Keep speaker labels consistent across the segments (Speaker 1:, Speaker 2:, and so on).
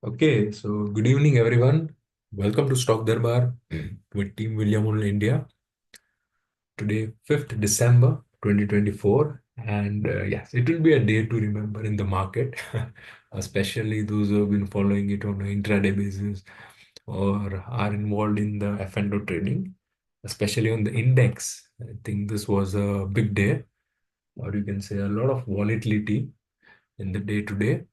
Speaker 1: Okay, so good evening, everyone. Welcome to Stock Durbar with Team William on India. Today, 5th December 2024. And yes, it will be a day to remember in the market, especially those who have been following it on an intraday basis or are involved in the F&O trading, especially on the index. I think this was a big day, or you can say a lot of volatility in the day to day.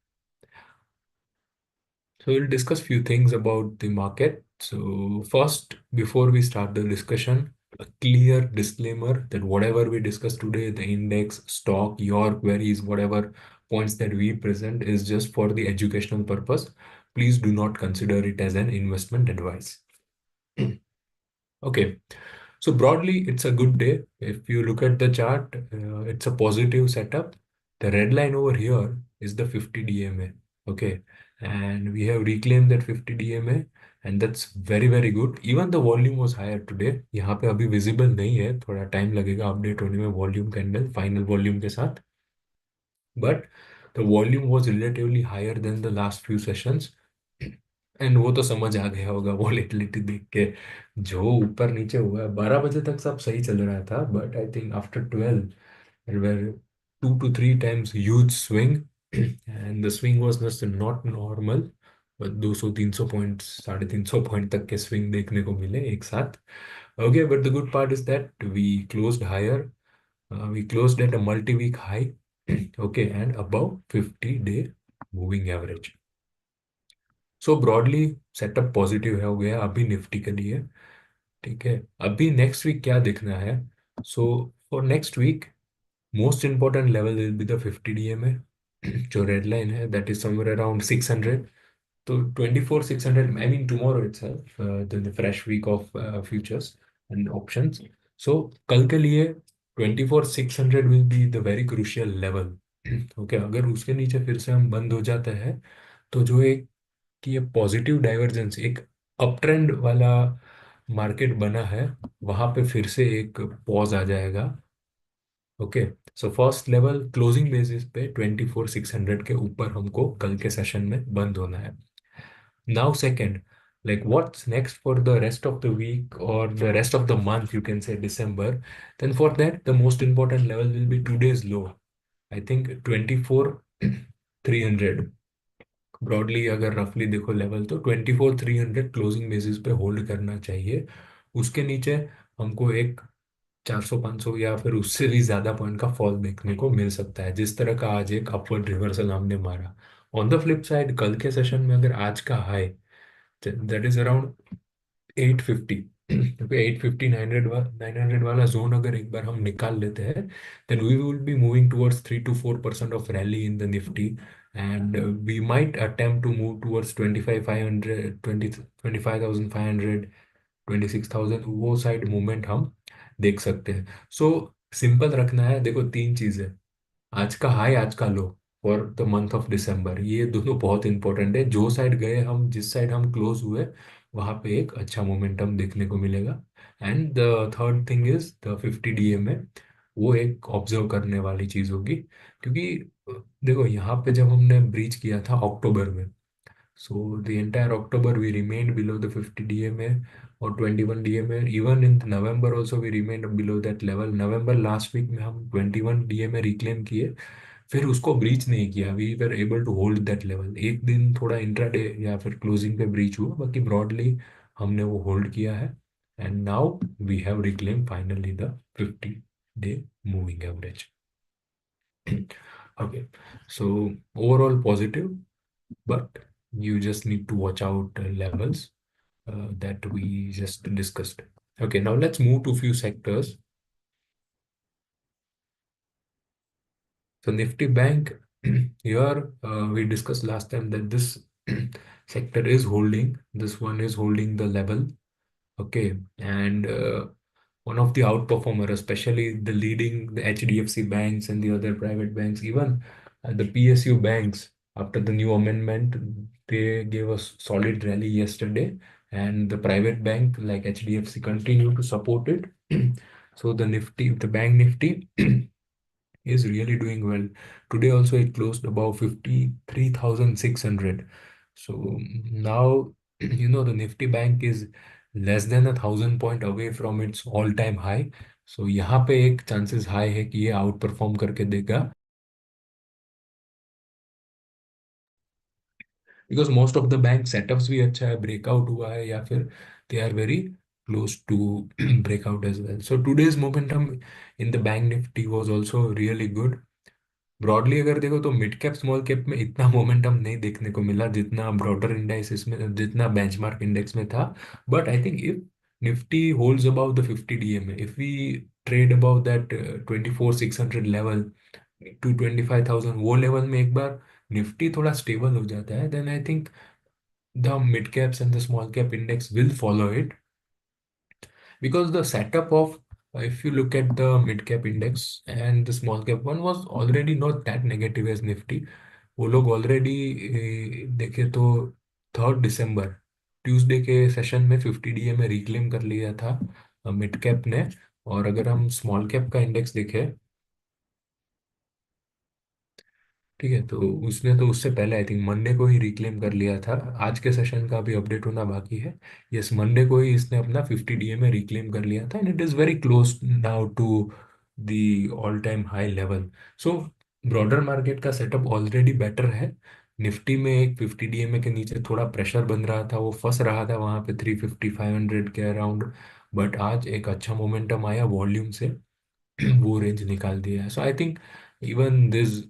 Speaker 1: So we'll discuss few things about the market. So first, before we start the discussion, a clear disclaimer that whatever we discuss today, the index, stock, your queries, whatever points that we present is just for the educational purpose. Please do not consider it as an investment advice. Okay. So broadly, it's a good day. If you look at the chart, it's a positive setup. The red line over here is the 50 DMA. Okay. And we have reclaimed that 50 DMA and that's very, very good. Even the volume was higher today. यहाँ पे अभी visible नहीं है. थोड़ा time लगेगा update होने में volume candle, final volume के साथ. But the volume was relatively higher than the last few sessions. And वो तो समझ आ गया होगा वॉलेटिलिटी देख के जो ऊपर नीचे हुआ है 12 बजे तक सब सही चल रहा था but I think after 12 there were 2 to 3 times huge swing and the swing was just not normal but 200-300 point 350 point तक के स्विंग देखने को मिले एक साथ okay but the good part is that we closed higher we closed at a multi-week high okay and above 50-day moving average. So broadly setup positive है हो गया अभी निफ्टी के लिए ठीक है अभी नेक्स्ट वीक क्या देखना है so for next week most important level will be the 50 DMA जो रेड लाइन है दैट इज समवेयर अराउंड 600 तो 24,600 I mean tomorrow itself the fresh week of futures and options so कल के लिए 24,600 will be the very crucial level okay अगर उसके नीचे फिर से हम बंद हो जाते हैं तो जो एक कि ये पॉजिटिव डाइवर्जेंस एक अप ट्रेंड वाला मार्केट बना है वहां पे फिर से एक पॉज आ जाएगा okay so first level closing basis पे 24,600 के ऊपर हमको कल के सेशन में बंद होना है now second like what's next for the rest of the week or the rest of the month you can say December then for that the most important level will be today's low I think 24,300 broadly अगर रफली देखो level तो 24,300 closing basis पे hold करना चाहिए उसके नीचे हमको एक 400-500 या फिर उससे भी ज्यादा पॉइंट का फॉल देखने को मिल सकता है जिस तरह का आज एक अपवर्ड रिवर्सल हमने मारा ऑन द फ्लिप साइड कल के सेशन में अगर आज का हाई दैट इज अराउंड 850 क्योंकि 850 900 वाला जोन अगर एक बार हम निकाल लेते हैं then we will be moving towards 3 to 4% of rally in the Nifty and we might attempt to move towards 25,500 25,500 26,000 वो साइड मूवमेंट हम देख सकते हैं सो सिंपल रखना है देखो तीन चीजें आज का हाई आज का low for the month of December ये दोनों बहुत इंपॉर्टेंट है जो साइड गए हम जिस साइड हम क्लोज हुए वहां पे एक अच्छा मोमेंटम देखने को मिलेगा and the third thing is the 50 DMA वो एक ऑब्जर्व करने वाली चीज होगी क्योंकि देखो यहाँ पे जब हमने ब्रीच किया था अक्टूबर में so the entire October we remained below the 50 DMA or 21 DMA. Even in November also we remained below that level. November last week में हम 21 DMA reclaim किए फिर उसको ब्रीच नहीं किया we were able to hold that level एक दिन थोड़ा इंट्राडे या फिर क्लोजिंग पे ब्रीच हुआ बाकी ब्रॉडली हमने वो होल्ड किया है and now we have reclaim finally the 50-day moving average okay so overall positive but you just need to watch out levels that we just discussed. Okay, now let's move to few sectors. So Nifty Bank, here we discussed last time that this sector is holding, this one is holding the level. Okay, and one of the outperformer, especially the leading the HDFC banks and the other private banks, even the PSU banks after the new amendment, they gave us solid rally yesterday, and the private bank like HDFC continue to support it. So the Nifty, the bank Nifty is really doing well. Today also it closed above 53,600. So now, the Nifty Bank is less than 1,000 point away from its all time high. So यहाँ पे एक chances high है कि ये out perform करके देगा, because most of the bank setups भी अच्छा है, ब्रेकआउट हुआ है या फिर they are very close to breakout as well. So today's momentum in the bank Nifty was also really good. Broadly अगर देखो तो मिड कैप स्मॉल कैप में इतना मोमेंटम नहीं देखने को मिला जितना ब्रॉडर इंडेक्स में, जितना बेंचमार्क इंडेक्स में था. But I think if Nifty holds about the 50 DMA, if we trade about that 24,600 level to 25,000, वो लेवल में एक बार निफ्टी थोड़ा स्टेबल हो जाता है, then I think the mid caps and the small cap index will follow it, because the setup of, if you look at the mid cap index and the small cap one, was already not that negative as nifty. वो लोग already देखे तो 3 दिसंबर Tuesday के session में 50 DA में reclaim कर लिया था मिड कैप ने. और अगर हम स्मॉल कैप का इंडेक्स देखें, ठीक है, तो उसने तो उससे पहले आई थिंक मंडे को ही रिक्लेम कर लिया था. आज के सेशन का भी अपडेट होना बाकी है. यस, मंडे को ही इसने अपना 50 डीए में रिक्लेम कर लिया था, and it is very close now to the all time high level. So broader market का सेटअप ऑलरेडी बेटर है. निफ्टी में एक 50 डीएमए के नीचे थोड़ा प्रेशर बन रहा था, वो फंस रहा था वहां पे 350 500 के अराउंड. बट आज एक अच्छा मोमेंटम आया वॉल्यूम से, वो रेंज निकाल दिया है. So I think even this,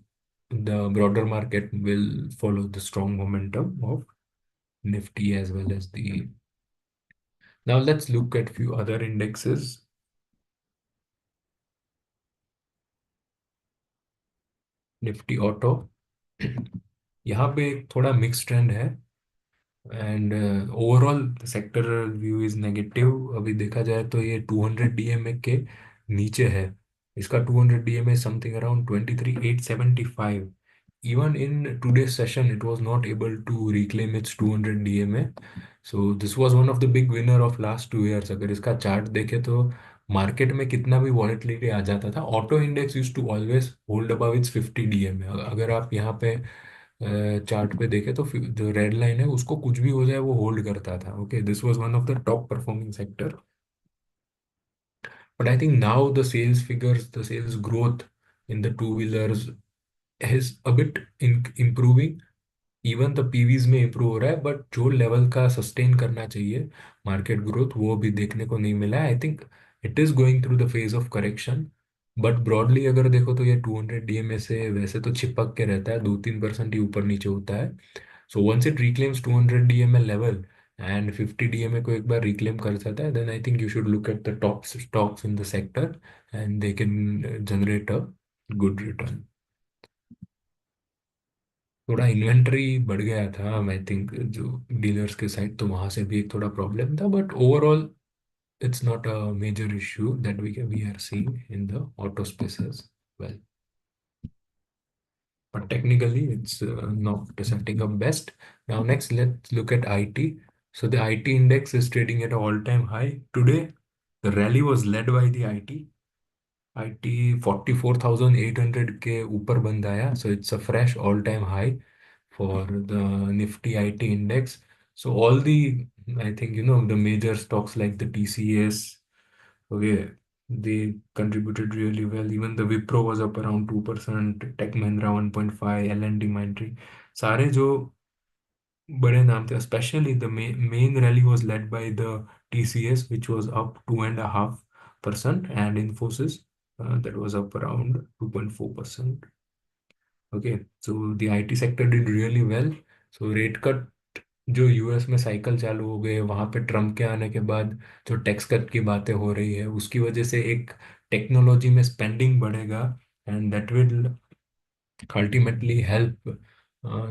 Speaker 1: the broader market will follow the strong momentum of nifty as well as the. Now let's look at few other indexes. Nifty auto, यहाँ पे एक थोड़ा मिक्स ट्रेंड है, and overall sector view is negative. अभी देखा जाए तो ये 200 डीएमए के नीचे है. इसका 200 DMA something around 23,875. Even in today's session, it was not able to reclaim its 200 DMA. So this was one of the big winner of last 2 years. अगर इसका चार्ट देखे तो मार्केट में कितना भी वॉलेटिलिटी आ जाता था, auto index use to always hold above its 50 DMA. अगर आप यहाँ पे चार्ट पे देखे तो जो रेड लाइन है उसको कुछ भी हो जाए वो होल्ड करता था. Okay, this was one of the top performing sector. But I think now the sales figures, the sales growth in the two wheelers is a bit improving. Even the PVs में improve हो रहा है, but जो level का sustain करना चाहिए market growth, वो भी देखने को नहीं मिला है. I think it is going through the phase of correction. But broadly अगर देखो तो ये 200 डीएमए से वैसे तो चिपक के रहता है, 2-3% ही ऊपर नीचे होता है. So once it reclaims 200 DMA level and 50 DMA को एक बार रिक्लेम कर जाता है, then I think you should look at the top stocks in the sector, and they can generate a good return. थोड़ा इन्वेंट्री बढ़ गया था आई थिंक जो डीलर्स के साइड, तो वहां से भी एक थोड़ा प्रॉब्लम था. But overall it's not a major issue that we are seeing in the auto space as well. But technically, it's not setting up best. Now, next, let's look at IT. So the IT index is trading at an all-time high today. The rally was led by the IT. IT 44,800 के ऊपर बंद आया. So it's a fresh all-time high for the Nifty IT index. So all the, I think, the major stocks like the TCS, okay, they contributed really well. Even the Wipro was up around 2%, Tech Mahindra 1.5, L&D Mindtree. सारे जो बड़े नाम थे, especially the main rally was led by the TCS, which was up 2.5%, and Infosys, that was up around 2.4%. Okay, so the IT sector did really well. So rate cut जो US में cycle चालू हो गए, वहां पे Trump के आने के बाद जो टैक्स कट की बातें हो रही है, उसकी वजह से एक टेक्नोलॉजी में स्पेंडिंग बढ़ेगा, and that will ultimately help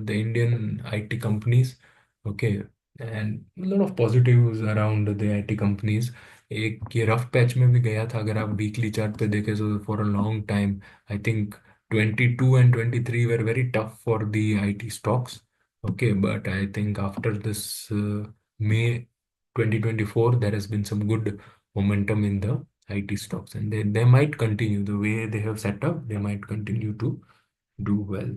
Speaker 1: the Indian IT companies. Okay, and a lot of positives around the IT companies. एक ये रफ पैच में भी गया था, अगर आप वीकली चार्ट पे देखें तो for a long time I think 22 and 23 were very tough for the IT stocks. Okay, but I think after this May 2024, there has been some good momentum in the IT stocks, and they might continue the way they have set up. They might continue to do well.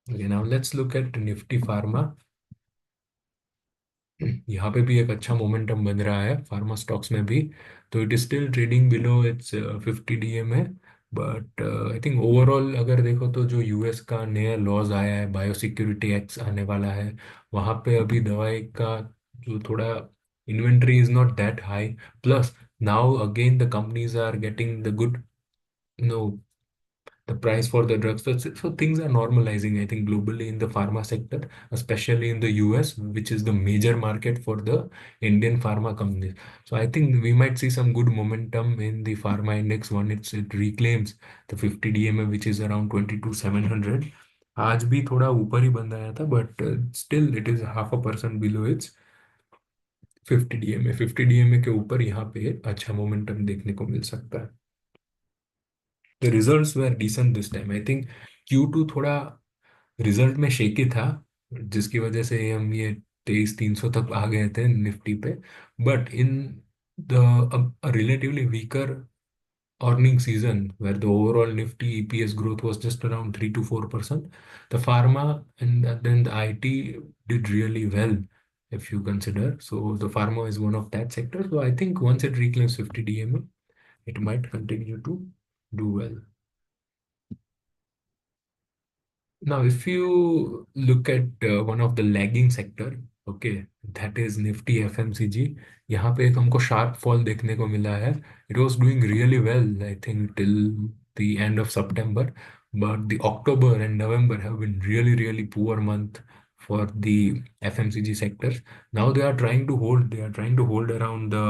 Speaker 1: Okay, now let's look at Nifty Pharma. यहाँ पे भी एक अच्छा momentum बन रहा है pharma stocks में भी। तो it is still trading below it's 50 DM है। बट आई थिंक ओवरऑल अगर देखो तो जो यूएस का नया लॉज आया है, बायोसिक्योरिटी एक्ट आने वाला है, वहाँ पे अभी दवाई का जो थोड़ा inventory is not that high. Plus now again the companies are getting the good no the price for the drugs. So things are normalizing, I think, globally in the pharma sector, especially in the US, which is the major market for the Indian pharma companies. So I think we might see some good momentum in the pharma index when it reclaims the 50 DMA, which is around 22,700. आज भी थोड़ा ऊपर ही बंद आया था, but still it is 0.5% below it's 50 DMA। 50 DMA के ऊपर यहाँ पे अच्छा मोमेंटम देखने को मिल सकता है। The results were decent this time, I think Q2 थोड़ा रिजल्ट में शेकी था, जिसकी वजह से हम ये 23,300 तक आ गए थे निफ्टी पे। But in the relatively weaker earning season where the overall Nifty EPS growth was just around 3 to 4%, the pharma and then the IT did really well if you consider. So the pharma is one of that sector. So I think once it reclaims 50 DMA, it might continue to do well. Now, if you look at one of the lagging sector, okay, that is Nifty FMCG, यहाँ पे एक हमको sharp fall देखने को मिला है. It was doing really well, I think, till the end of September, but the October and November have been really, really poor month for the FMCG sectors. Now they are trying to hold around the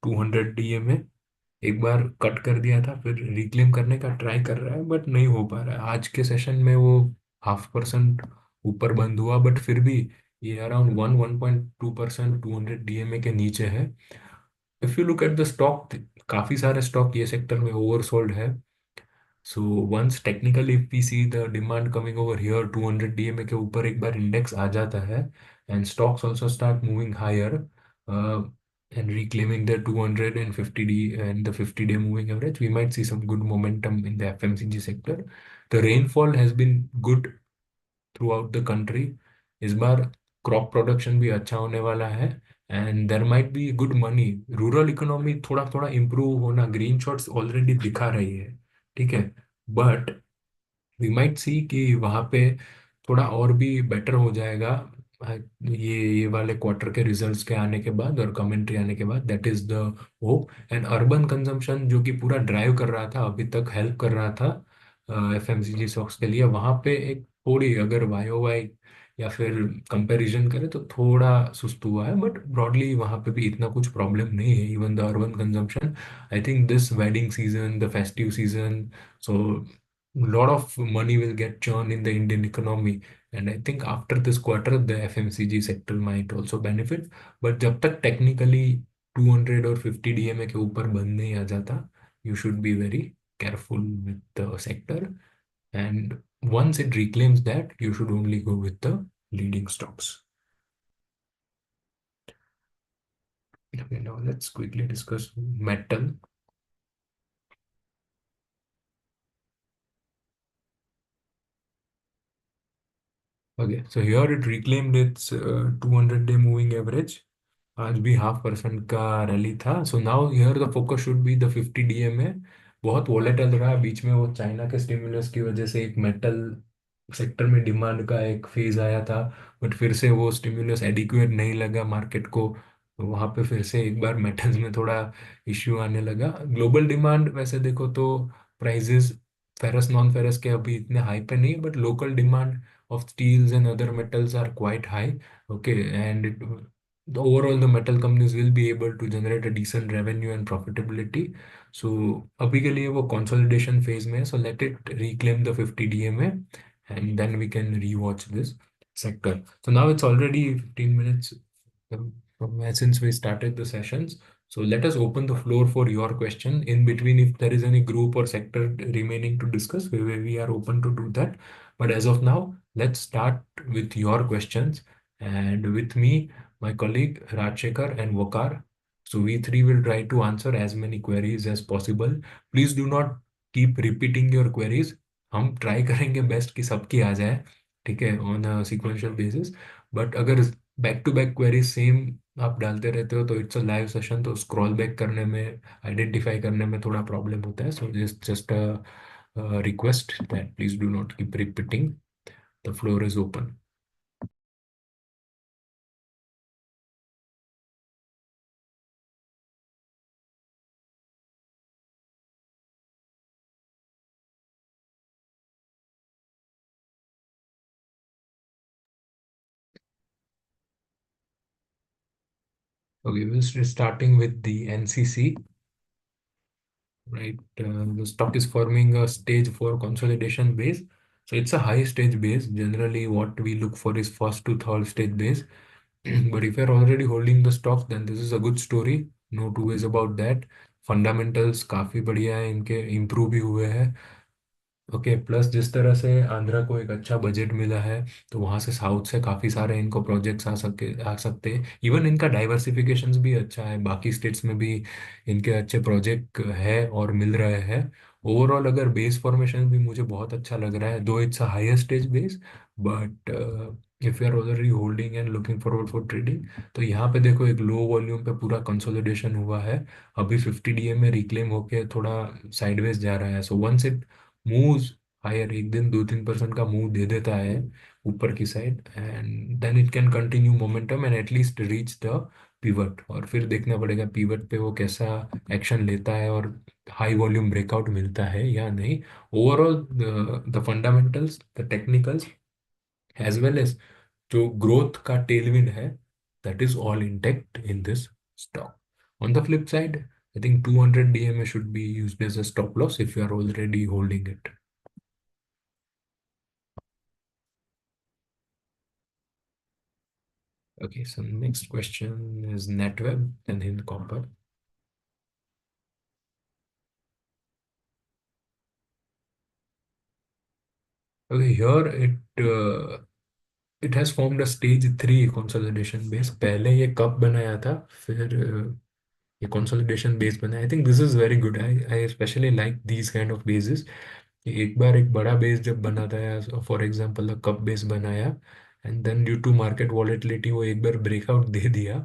Speaker 1: 200 DMA. एक बार cut कर दिया था, फिर reclaim करने का try कर रहा है, बट नहीं हो पा रहा है। आज के सेशन में वो 0.5% ऊपर बंद हुआ, बट फिर भी ये अराउंड 1.2% 200 DMA के नीचे है। If you look at the stock, काफी सारे स्टॉक ये सेक्टर में ओवरसोल्ड है। So once technically if we see the demand coming over here 200 DMA के ऊपर एक बार इंडेक्स आ जाता है, and stocks also start moving higher and reclaiming the 250 D and the 50-day moving average, we might see some good momentum in the FMCG sector. The rainfall has been good throughout the country. इस बार crop production भी अच्छा होने वाला है, and there might be good money. Rural economy थोड़ा थोड़ा improve होना green shots already दिखा रही है, ठीक है। बट वी माइट सी कि वहाँ पे थोड़ा और भी बेटर हो जाएगा। ये वाले क्वार्टर के रिजल्ट्स के आने के बाद और कमेंट्री आने के बाद, that is the hope. And urban consumption जो कि पूरा ड्राइव कर रहा था अभी तक, हेल्प कर रहा था एफएमसीजी स्टॉक्स के लिए, वहाँ पे एक थोड़ी अगर वाई ओ वाई या फिर कंपैरिजन करें तो थोड़ा सुस्त हुआ है, बट ब्रॉडली वहाँ पे भी इतना कुछ प्रॉब्लम नहीं है। Even the urban consumption, I think this wedding season, the festive season, so lot of money will get churned in the Indian economy, and I think after this quarter the FMCG sector might also benefit. But जब तक technically 200 or 50 DMA के ऊपर बंद नहीं आ जाता, you should be very careful with the sector, and once it reclaims that, you should only go with the leading stocks. Okay, now let's quickly discuss metal. Okay, so here it reclaimed its 200-day moving average. आज भी 0.5% का rally था। So now here the focus should be the 50 DMA। बहुत volatile रहा बीच में, वो China के stimulus की वजह से एक मेटल सेक्टर में डिमांड का एक फेज आया था, बट फिर से वो स्टिमुलस एडिक्वेट नहीं लगा मार्केट को। तो वहाँ पे फिर से एक बार मेटल्स में थोड़ा इश्यू आने लगा। ग्लोबल डिमांड वैसे देखो तो प्राइजेस फेरस नॉन फेरस के अभी इतने हाई पे नहीं, but local demand of steels and other metals are quite high. Okay, and overall the metal companies will be able to generate a decent revenue and profitability. So अभी के लिए वो consolidation phase में है, so let it reclaim the 50 DMA and then we can rewatch this sector. So now it's already 15 minutes since we started the sessions. So let us open the floor for your question. In between, if there is any group or sector remaining to discuss, we are open to do that. But as of now, let's start with your questions. And with me, my colleague Rajshekar and Wakar. So we three will try to answer as many queries as possible. Please do not keep repeating your queries. हम try करेंगे best कि सबकी आ जाए, ठीक है, on a sequential basis. But अगर back to back query same आप डालते रहते हो तो इट्स अ लाइव सेशन, तो स्क्रॉल बैक करने में, आइडेंटिफाई करने में थोड़ा प्रॉब्लम होता है। So just a request that please do not keep repeating, the floor is open. Okay, we'll starting with the NCC, right? The stock is forming a stage 4 consolidation base. So it's a high stage base. Generally, what we look for is first to third stage base. But if you're already holding the stock, then this is a good story. No two ways about that. Fundamentals काफी बढ़िया है, इनके improve भी हुए हैं। Okay, plus जिस तरह से आंध्रा को एक अच्छा बजट मिला है, तो वहां से साउथ से काफी सारे इनको प्रोजेक्ट्स आ सकते हैं। इवन इनका डाइवर्सिफिकेशंस भी अच्छा है, बाकी स्टेट्स में भी इनके अच्छे प्रोजेक्ट है और मिल रहे हैं। ओवरऑल अगर बेस फॉर्मेशन भी मुझे बहुत अच्छा लग रहा है, though it's a higher stage base, but if you are already holding and looking forward for trading, तो यहाँ पे देखो एक लो वॉल्यूम पे पूरा कंसोलिडेशन हुआ है। अभी 50 डीए में रिक्लेम होके थोड़ा साइडवेज जा रहा है। So once it moves higher, एक दिन 2-3% का मूव दे देता है ऊपर की side, and then it can continue momentum and at least reach the pivot, और फिर देखना पड़ेगा पिवट पे वो कैसा एक्शन लेता है और हाई वॉल्यूम ब्रेकआउट मिलता है या नहीं। Overall the fundamentals, the technicals, as well as जो ग्रोथ का टेलविंड है, that is all intact in this stock. On the flip side, I think 200 DMA should be used as a stop loss if you are already holding it. Okay, so next question is NetWeb and Hind Copper. Okay, here it has formed a stage 3 consolidation base. पहले ये कब बनाया था, फिर ये consolidation base बनाया। I think this is very good. I especially like these kind of bases. एक बार एक बड़ा बेस जब बनाता है, फॉर एग्जांपल कप बेस बनाया, and then due to market volatility वो एक बार ब्रेकआउट दे दिया,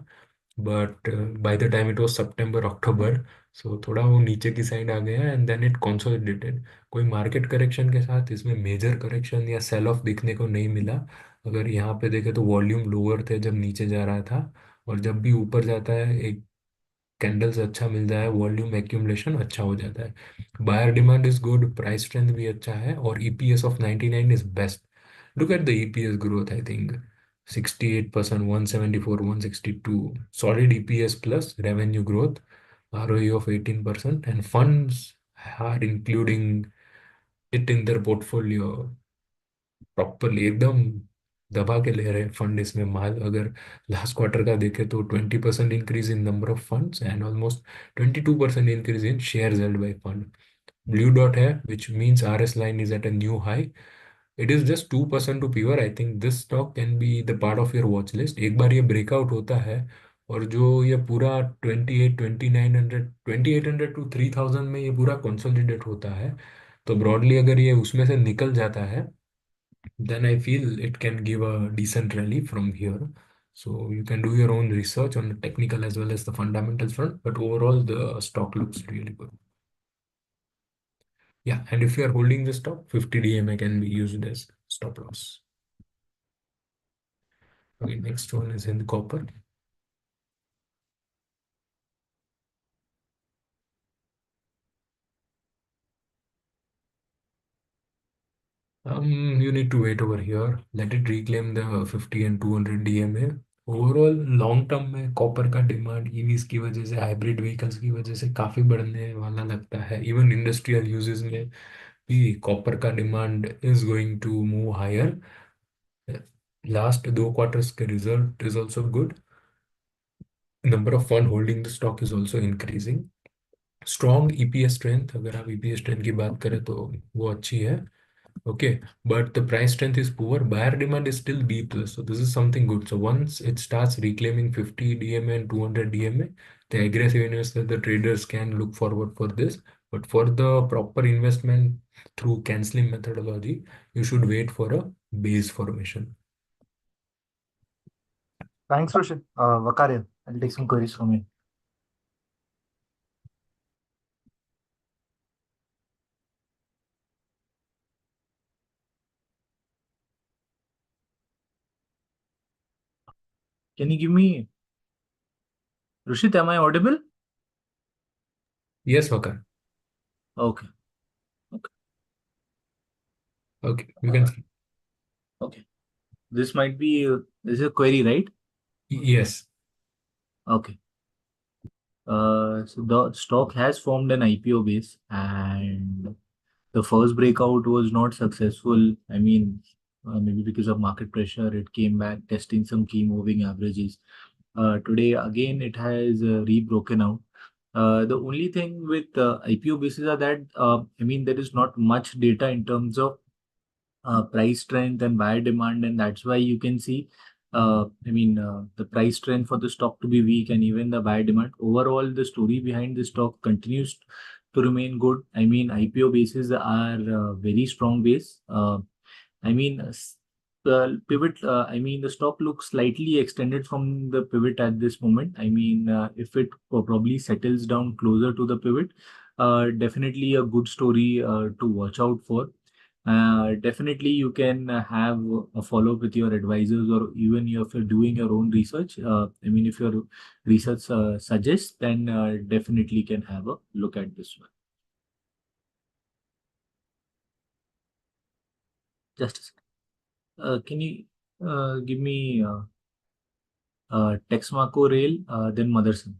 Speaker 1: but by the time it was September October, so थोड़ा वो नीचे की साइड आ गया एंड देन इट कंसोलिडेटेड। कोई मार्केट करेक्शन के साथ इसमें मेजर करेक्शन या सेल ऑफ दिखने को नहीं मिला। अगर यहाँ पे देखे तो वॉल्यूम लोअर थे जब नीचे जा रहा था, और जब भी ऊपर जाता है एक कैंडल्स अच्छा मिल जाए, वॉल्यूम एक्यूमुलेशन अच्छा हो जाता है। Buyer demand is good, price strength भी अच्छा है, और EPS of 99 is best. Look at the EPS growth, I think 68%, 174, 162, solid EPS plus revenue growth, ROE of 18%, and funds are including it in their portfolio properly, एकदम दबा के ले रहे हैं फंड इसमें माल। अगर लास्ट क्वार्टर का देखे तो 20% increase in number of funds and almost 22% increase in shares held by fund. Blue dot है which means RS line is at a new high. It is just 2% to pivot. I think this stock can be the part of your watch list. एक बार ये breakout होता है और जो ये पूरा 2800 टू 3000 में ये पूरा कंसोलिडेट होता है, तो ब्रॉडली अगर ये उसमें से निकल जाता है, then I feel it can give a decent rally from here. So you can do your own research on the technical as well as the fundamentals front, but overall the stock looks really good. Yeah, and if you are holding the stock, 50 DMA can be used as stop loss. Okay, next one is in the copper. You need to wait over here. Let it reclaim the 50 and 200 DMA. Overall long term में copper का demand EVs की वजह से, hybrid vehicles की वजह से काफी बढ़ने वाला लगता है। इवन इंडस्ट्रियल यूजेस में भी कॉपर का demand is going to move higher. Last दो क्वार्टर्स के result is also good. Number of fund holding the stock is also increasing. Strong EPS strength, अगर आप ईपीएस स्ट्रेंथ की बात करें तो वो अच्छी है। Okay, but the price strength is poor. Buyer demand is still B plus. So this is something good. So once it starts reclaiming 50 DMA and 200 DMA, The aggressive investors, the traders can look forward for this. But for the proper investment through canceling methodology, you should wait for a base formation.
Speaker 2: Thanks, Roshan. Vakaria, I'll take some queries from you. Can you give me, Rushit, am I audible?
Speaker 1: Yes, Vakar.
Speaker 2: Okay. Okay.
Speaker 1: Okay, you can
Speaker 2: Uh,
Speaker 1: see.
Speaker 2: okay. This might be, this is a query, right?
Speaker 1: Yes.
Speaker 2: Okay. So the stock has formed an IPO base, and the first breakout was not successful. I mean, maybe because of market pressure, it came back testing some key moving averages. Today, again, it has rebroken out. The only thing with IPO bases are that, I mean, there is not much data in terms of price strength and buyer demand, and that's why you can see the price trend for the stock to be weak and even the buyer demand. Overall, the story behind the stock continues to remain good. I mean, IPO bases are very strong base. I mean, the pivot, I mean, the stock looks slightly extended from the pivot at this moment. I mean, if it probably settles down closer to the pivot, definitely a good story to watch out for. Definitely, you can have a follow up with your advisors, or even if you're doing your own research. I mean, if your research suggests, then definitely can have a look at this one. Just a second. Can you give me Texmaco Rail, then Motherson?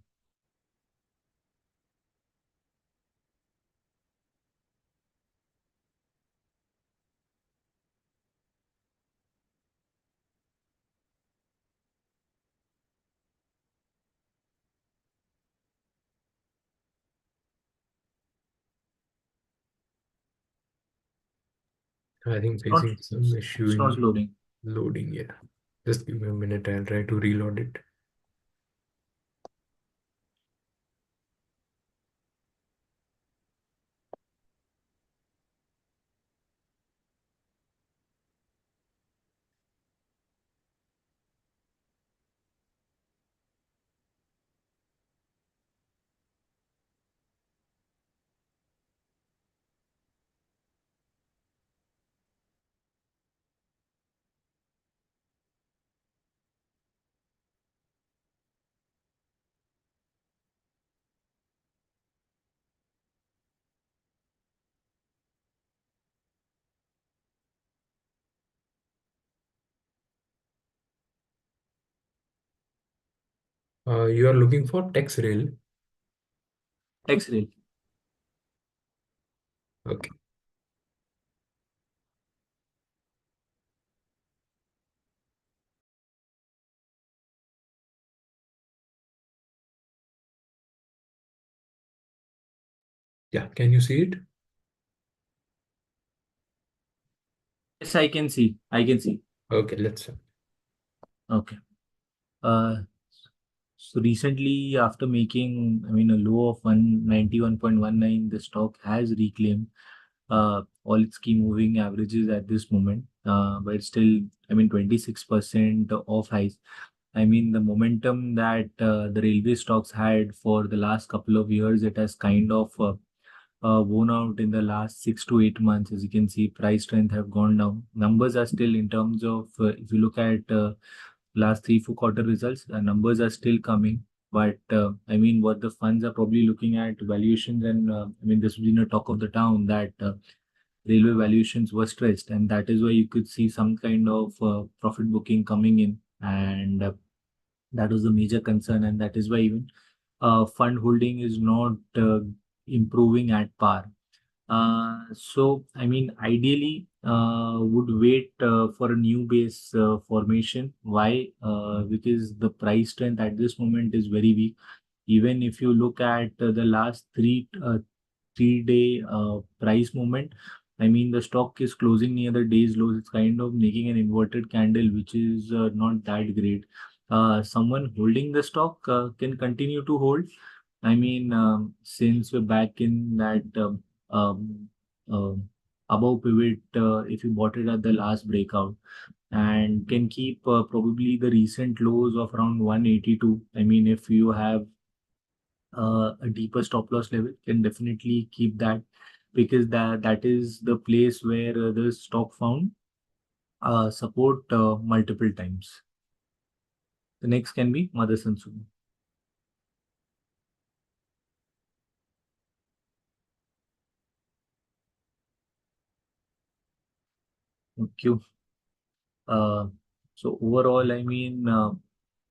Speaker 1: I think
Speaker 2: It's not.
Speaker 1: facing some issue
Speaker 2: It's not
Speaker 1: in
Speaker 2: loading.
Speaker 1: loading. Yeah. Just give me a minute. I'll try to reload it. You are looking for text rail.
Speaker 2: X-Rail.
Speaker 1: Okay. Yeah. Can you see it?
Speaker 2: Yes, I can see. I can see.
Speaker 1: Okay. Let's.
Speaker 2: Okay. Uh, so recently, after making, I mean, a low of 191.19, the stock has reclaimed all its key moving averages at this moment. But still, I mean, 26% off highs. I mean, the momentum that the railway stocks had for the last couple of years, it has kind of worn out in the last 6 to 8 months. As you can see, price strength have gone down. Numbers are still in terms of, if you look at last 3 4 quarter results, the numbers are still coming. But I mean, what the funds are probably looking at valuations, and I mean, this has been a talk of the town that railway valuations were stretched, and that is why you could see some kind of profit booking coming in, and that was the major concern, and that is why even fund holding is not improving at par. So, I mean, ideally, would wait for a new base formation. Why? Because the price trend at this moment is very weak. Even if you look at the last 3 day price movement, I mean, the stock is closing near the day's lows. It's kind of making an inverted candle, which is not that great. someone holding the stock can continue to hold. I mean, since we're back in that um, um above pivot, if you bought it at the last breakout, and can keep probably the recent lows of around 182. I mean, if you have a deeper stop loss level, can definitely keep that, because that is the place where the stock found support multiple times. The next can be Motherson Sumi. Thank you. Uh, so overall, I mean,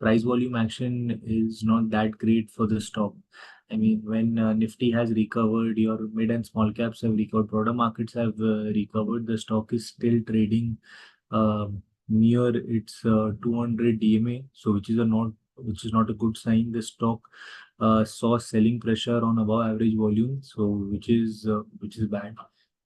Speaker 2: price volume action is not that great for the stock. I mean, when Nifty has recovered, your mid and small caps have recovered, broader markets have recovered, the stock is still trading uh, near its 200 DMA, so which is not a good sign. The stock saw selling pressure on above average volume, so which is bad.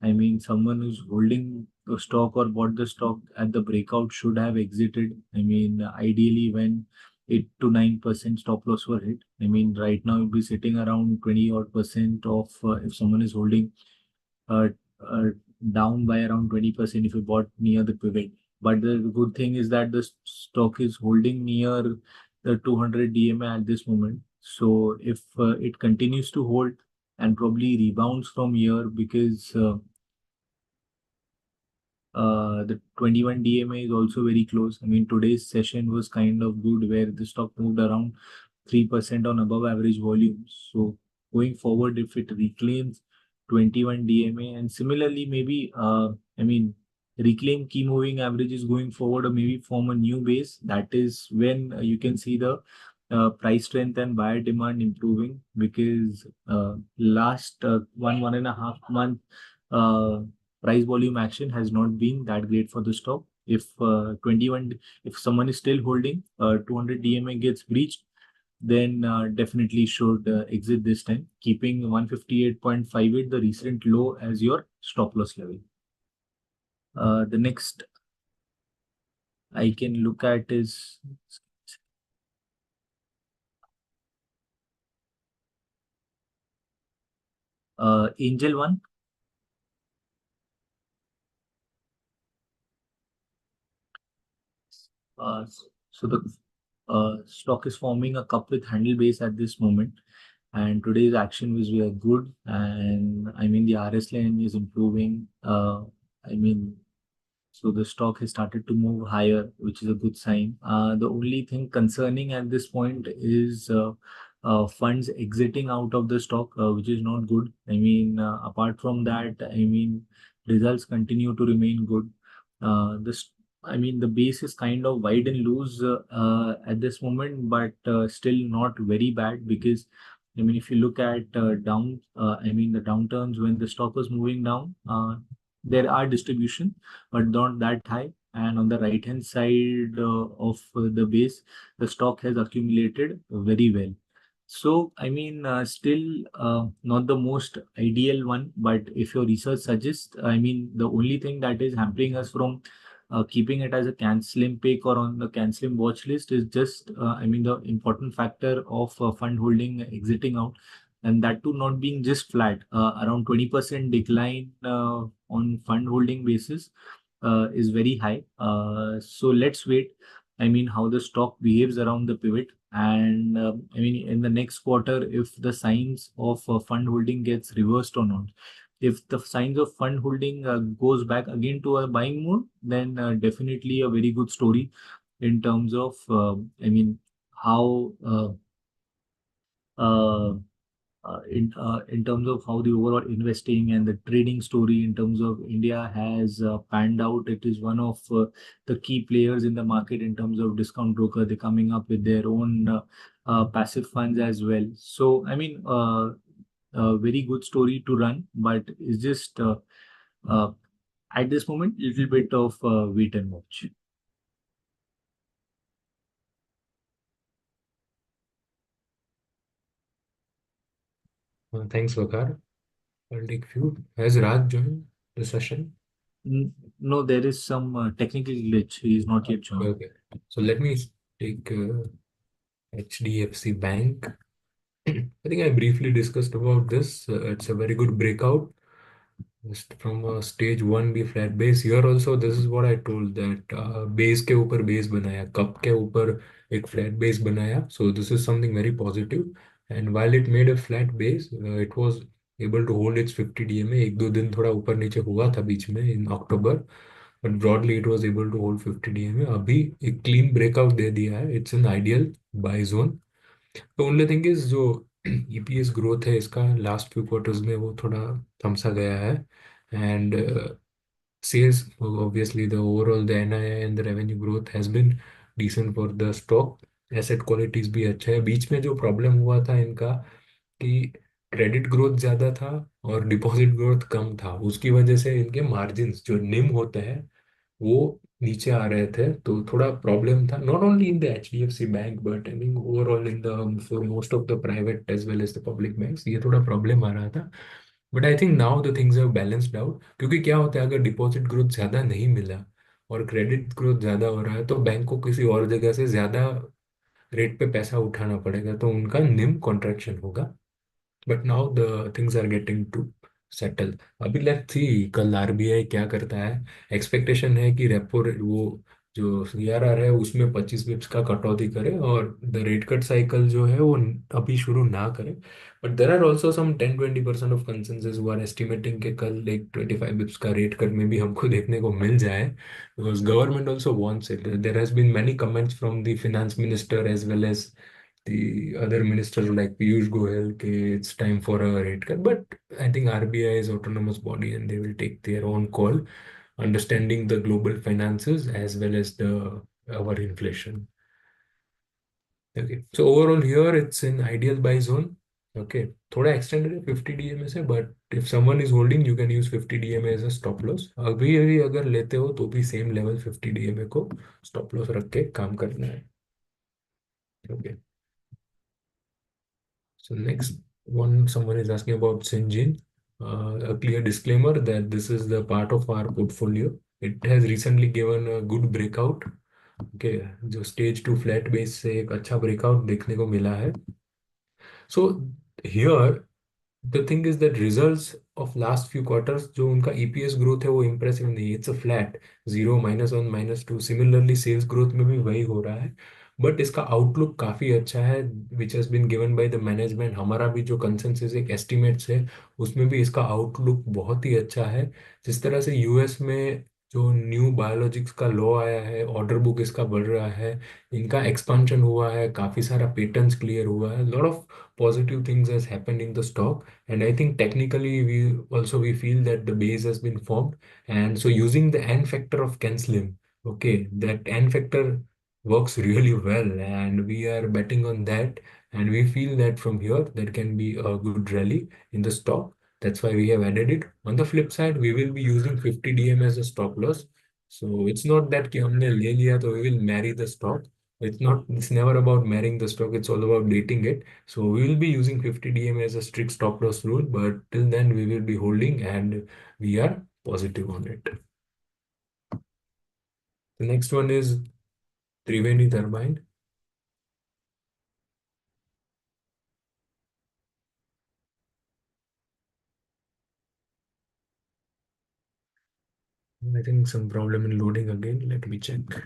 Speaker 2: I mean, someone who's holding the stock or bought the stock at the breakout should have exited. I mean, ideally when 8 to 9% stop loss were hit. I mean, right now it'll be sitting around 20 odd percent of if someone is holding uh, uh, down by around 20% if you bought near the pivot. But the good thing is that the stock is holding near the 200 DMA at this moment. So if it continues to hold and probably rebounds from here, because the 21 DMA is also very close. I mean, today's session was kind of good where the stock moved around 3% on above average volume. So going forward, if it reclaims 21 DMA, and similarly, maybe, I mean, reclaim key moving averages going forward, or maybe form a new base, that is when you can see the price strength and buyer demand improving, because last 1.5 month uh, price volume action has not been that great for the stock. If 21, if someone is still holding 200 DMA gets breached, then definitely should exit this time, keeping 158.58 the recent low as your stop loss level. The next I can look at is Angel One. Uh, so the stock is forming a cup with handle base at this moment, and today's action was very good. And I mean, the RS line is improving. I mean, so the stock has started to move higher, which is a good sign. The only thing concerning at this point is funds exiting out of the stock, which is not good. I mean, apart from that, I mean, results continue to remain good. This, I mean, the base is kind of wide and loose at this moment, but still not very bad, because I mean, if you look at I mean, the downturns when the stock was moving down, there are distribution but not that high. And on the right hand side of the base, the stock has accumulated very well. So, I mean, still not the most ideal one, but if your research suggests, I mean, the only thing that is hampering us from keeping it as a canceling pick or on the canceling watch list is just, I mean, the important factor of fund holding exiting out, and that too not being just flat, around 20% decline on fund holding basis is very high. So let's wait. I mean, how the stock behaves around the pivot. And I mean, in the next quarter, if the signs of fund holding gets reversed or not, if the signs of fund holding goes back again to a buying mode, then definitely a very good story in terms of, I mean, how uh, in terms of how the overall investing and the trading story in terms of India has panned out. It is one of the key players in the market in terms of discount broker. They're coming up with their own passive funds as well. So I mean, a very good story to run, but it's just uh, at this moment little bit of wait and watch.
Speaker 1: Thanks, Vakar. I'll take few. Has Raj joined the session?
Speaker 2: No, there is some technical glitch. He is not yet joined.
Speaker 1: Okay. So let me take HDFC Bank. I think I briefly discussed about this. It's a very good breakout. Just from a stage one भी flat base here also this is what I told that base के ऊपर base बनाया, cup के ऊपर एक flat base बनाया, so this is something very positive. And while it made a flat base, it was able to hold its 50 DMA. एक दो दिन थोड़ा ऊपर नीचे हुआ था बीच में in October, but broadly it was able to hold 50 DMA. अभी एक क्लीन ब्रेकआउट दे दिया है, it's an ideal buy zone. तो ओनली थिंग इज जो ईपीएस ग्रोथ है इसका लास्ट फ्यू क्वार्टर्स में वो थोड़ा थमसा गया है. And sales, obviously the overall the NII and the revenue growth has been decent for the stock. Asset qualities भी अच्छा है. बीच में जो प्रॉब्लम हुआ था इनका कि क्रेडिट ग्रोथ ज्यादा था और डिपॉजिट ग्रोथ कम था, उसकी वजह से इनके मार्जिन्स जो निम होते हैं वो नीचे आ रहे थे. तो थोड़ा प्रॉब्लम था, not only in the HDFC bank but I mean overall in the for most of the private as well as the public banks ये थोड़ा प्रॉब्लम आ रहा था. But I think now the things have balanced out, क्योंकि क्या होता है अगर डिपॉजिट ग्रोथ ज्यादा नहीं मिला और क्रेडिट ग्रोथ ज्यादा हो रहा है तो बैंक को किसी और जगह से ज्यादा रेट पे पैसा उठाना पड़ेगा, तो उनका निम कॉन्ट्रैक्शन होगा. But now the things are getting to settle. अभी लेट्स सी कल आरबीआई क्या करता है. एक्सपेक्टेशन है कि रेपो वो जो सीआरआर है उसमें 25 बिप्स का कटौती करे और द रेट कट साइकिल जो है वो अभी शुरू ना करे. But there are also some 10-20% of consensus who are estimating के कल एक 25 बिप्स का रेट कट में भी हमको देखने को मिल जाए, because government also wants it. There has been many comments from the finance minister as well as the other ministers like Piyush Goyal, okay, it's time for a rate cut. But I think RBI is autonomous body and they will take their own call, understanding the global finances as well as the our inflation. Okay, so overall here it's in ideal buy zone. Okay, थोड़ा extended है 50 DMA से, but if someone is holding you can use 50 DMA as a stop loss. अभी अभी अगर लेते हो तो भी same level 50 DMA को stop loss रख के काम करना है. Okay. So next one, someone is asking about Syngene. A clear disclaimer that this is the part of our portfolio. It has recently given a good breakout. Okay, जो stage to flat base से एक अच्छा breakout देखने को मिला है. So here the thing is that results of last few quarters जो उनका ईपीएस ग्रोथ है वो इंप्रेसिव नहीं है. It's a flat, zero, -1, -2. Similarly sales growth में भी वही हो रहा है. बट इसका आउटलुक काफी अच्छा है which has been given by the management. हमारा भी जो कंसेंसस एक एस्टिमेट्स है उसमें भी इसका आउटलुक बहुत ही अच्छा है. जिस तरह से यूएस में जो न्यू बायोलॉजिक्स का लॉ आया है, ऑर्डर बुक इसका बढ़ रहा है, इनका एक्सपांशन हुआ है, काफी सारा पेटेंट्स क्लियर हुआ है, lot of positive things has happened in the stock. And I think technically we feel that the base has been formed. And so using the n factor of Kenslim, okay, that n factor works really well and we are betting on that. And we feel that from here there can be a good rally in the stock. That's why we have added it. On the flip side, we will be using 50 dm as a stop loss. So it's not that कि हमने ले लिया तो we will marry the stock. It's never about marrying the stock, it's all about dating it. So we will be using 50 dm as a strict stop loss rule, but till then we will be holding and we are positive on it. The next one is Triveni Turbine. I think some problem in loading again. Let me check.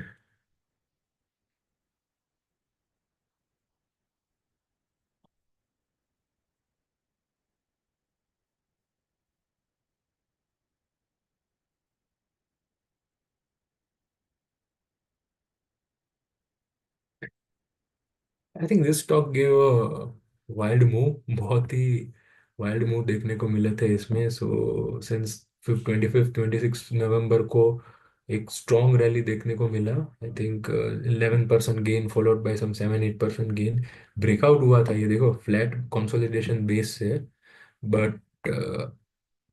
Speaker 1: I think this stock give wild move. बहुत ही wild move देखने को मिले थे इसमें. So since 26 नवंबर को एक strong rally देखने को मिला. I think 11% gain followed by some 7-8% gain. Breakout हुआ था, ये देखो फ्लैट कंसोलिडेशन बेस से, बट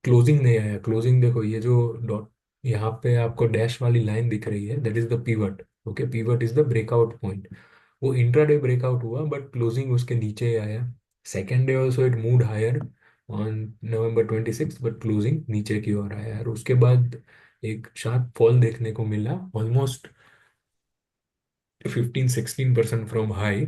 Speaker 1: क्लोजिंग नहीं आया. क्लोजिंग देखो, ये जो डॉट यहाँ पे आपको डैश वाली लाइन दिख रही है, that is the pivot. Okay, pivot is the breakout point. वो इंट्राडे ब्रेकआउट हुआ बट क्लोजिंग उसके नीचे ही आया. Second day also it moved higher on November 26 but closing नीचे की ओर आया और उसके बाद एक शार्प फॉल देखने को मिला almost 15-16% from high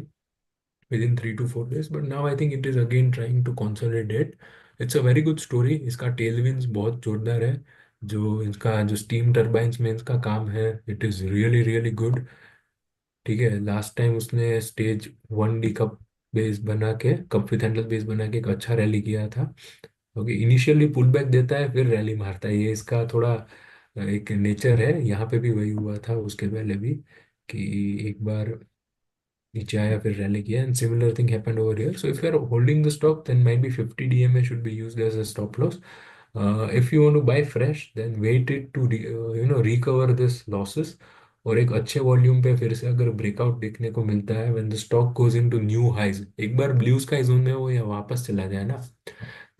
Speaker 1: within 3 to 4 days. But now I think it is again trying to consolidate. It's a very good story. इसका tailwinds बहुत जोरदार है. जो steam turbines में इसका काम है, it is really really good. ठीक है, लास्ट टाइम उसने स्टेज 1D कप बेस बना के, कप विथ हैंडल बेस बना के एक अच्छा रैली किया था. ओके, इनिशियली पुल बैक देता है फिर रैली मारता है, ये इसका थोड़ा एक नेचर है. यहाँ पे भी वही हुआ था उसके पहले भी, कि एक बार नीचे आया फिर रैली किया, and similar thing happened over here. So if you are holding the stock then might be 50 DMA should be used as a stop loss. If you want to buy fresh then wait it to recover this losses. और एक अच्छे volume पे फिर से अगर breakout देखने को मिलता है, when the stock goes into new highs, एक बार ब्लू स्काई जोन में वो या वापस चला जाए ना,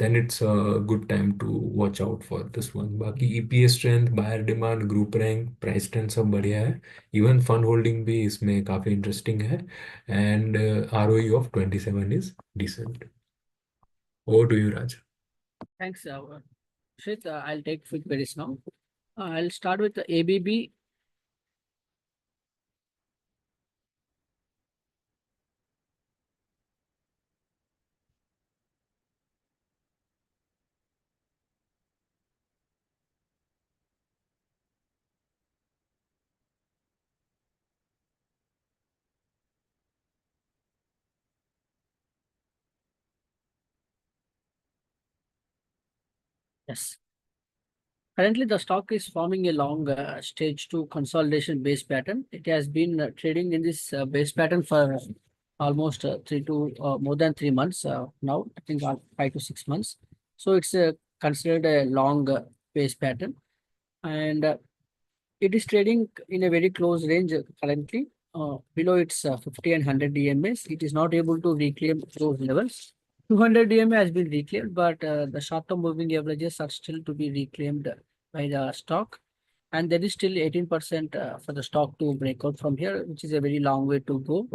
Speaker 1: then it's a good time to watch out for this one. बाकी EPS strength, buyer demand, group rank, price trend सब बढ़िया है. Even fund holding भी इसमें काफी interesting है, and ROE of 27 is decent. Over to you, Raj.
Speaker 3: Thanks, Shrit. I'll take quick queries now. I'll start with the ABB. Yes. Currently, the stock is forming a long stage two consolidation base pattern. It has been trading in this base pattern for almost more than 3 months now. I think 5 to 6 months. So it's considered a long base pattern, and it is trading in a very close range currently. Below its 50 and 100 DMAs, it is not able to reclaim those levels. 200 DMA has been reclaimed, but the short-term moving averages are still to be reclaimed by the stock. And there is still 18% for the stock to break out from here, which is a very long way to go.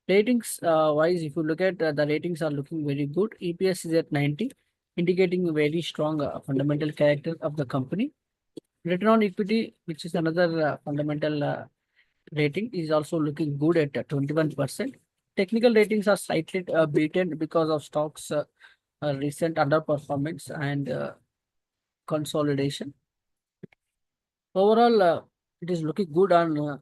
Speaker 3: Ratings wise, if you look at the ratings are looking very good. EPS is at 90, indicating a very strong fundamental character of the company. Return on equity, which is another fundamental rating, is also looking good at 21%. Technical ratings are slightly beaten because of stocks recent underperformance and consolidation. Overall, it is looking good on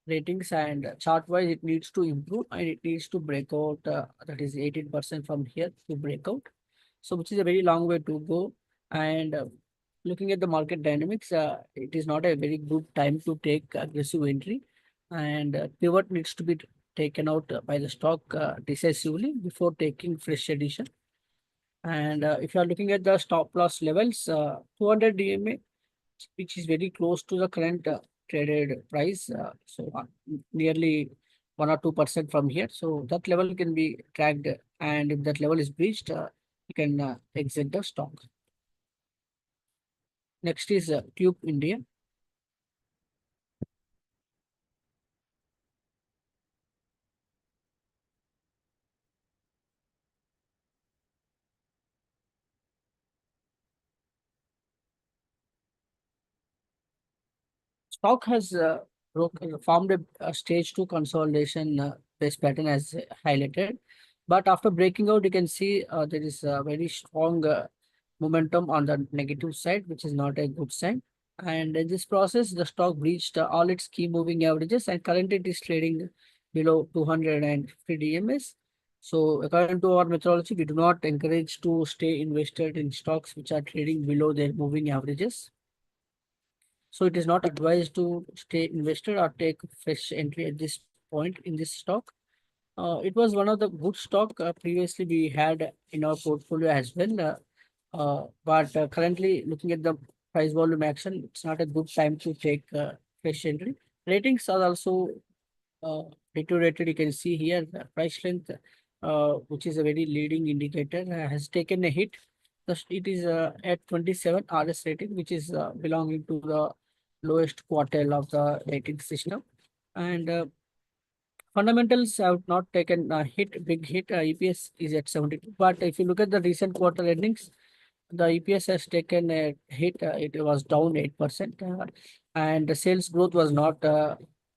Speaker 3: ratings, and chart wise it needs to improve and it needs to break out, that is 18% from here to break out. So which is a very long way to go. And looking at the market dynamics, it is not a very good time to take aggressive entry, and pivot needs to be taken out by the stock decisively before taking fresh addition. And if you are looking at the stop loss levels, 200 DMA, which is very close to the current traded price, nearly 1 or 2% from here. So that level can be tracked, and if that level is breached, you can exit the stock. Next is Tube India. Stock has formed a stage two consolidation base pattern as highlighted. But after breaking out, you can see there is a very strong momentum on the negative side, which is not a good sign. And in this process, the stock breached all its key moving averages, and currently it is trading below 250 DMS. So according to our methodology, we do not encourage to stay invested in stocks which are trading below their moving averages. So it is not advised to stay invested or take fresh entry at this point in this stock. It was one of the good stock previously we had in our portfolio as well. But currently looking at the price volume action, it's not a good time to take fresh entry. Ratings are also uh, deteriorated. You can see here the price strength, which is a very leading indicator, has taken a hit. It is at 27 RS rating, which is belonging to the lowest quartile of the rating system. And fundamentals have not taken a big hit. EPS is at 72. But if you look at the recent quarter earnings, the EPS has taken a hit. It was down 8%. And the sales growth was not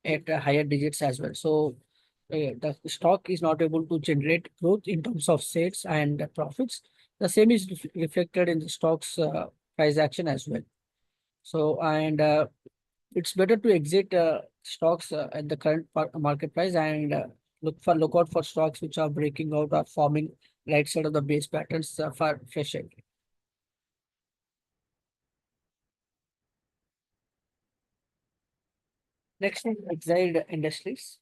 Speaker 3: at higher digits as well. So the stock is not able to generate growth in terms of sales and profits. The same is reflected in the stock's price action as well. So, and it's better to exit stocks at the current market price and look out for stocks which are breaking out or forming right side of the base patterns for fresh entry. Next is Exide Industries.